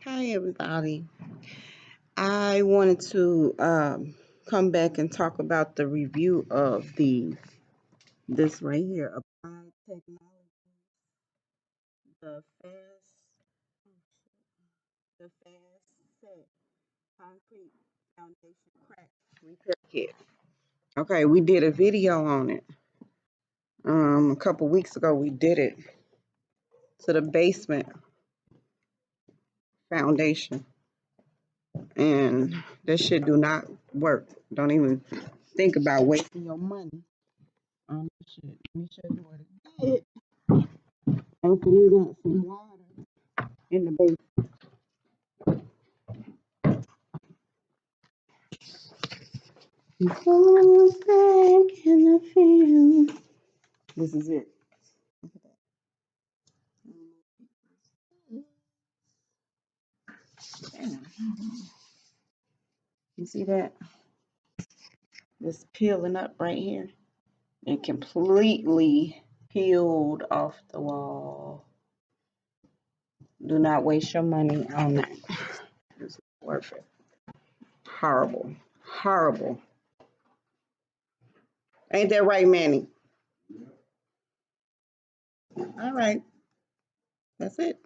Hi, everybody. I wanted to come back and talk about the review of this right here, Applied Technology, the the Fast Set Concrete Foundation Crack Repair Kit. Okay, we did a video on it. A couple weeks ago, we did it to the basement foundation, and this shit do not work. Don't even think about wasting your money on this shit. Let me show you what it did. Open it up some water in the basement. Goes back in the field. This is it. Look at that. Damn. You see that? It's peeling up right here. It completely peeled off the wall. Do not waste your money on that. It's not worth it. Horrible. Horrible. Ain't that right, Manny? All right. That's it.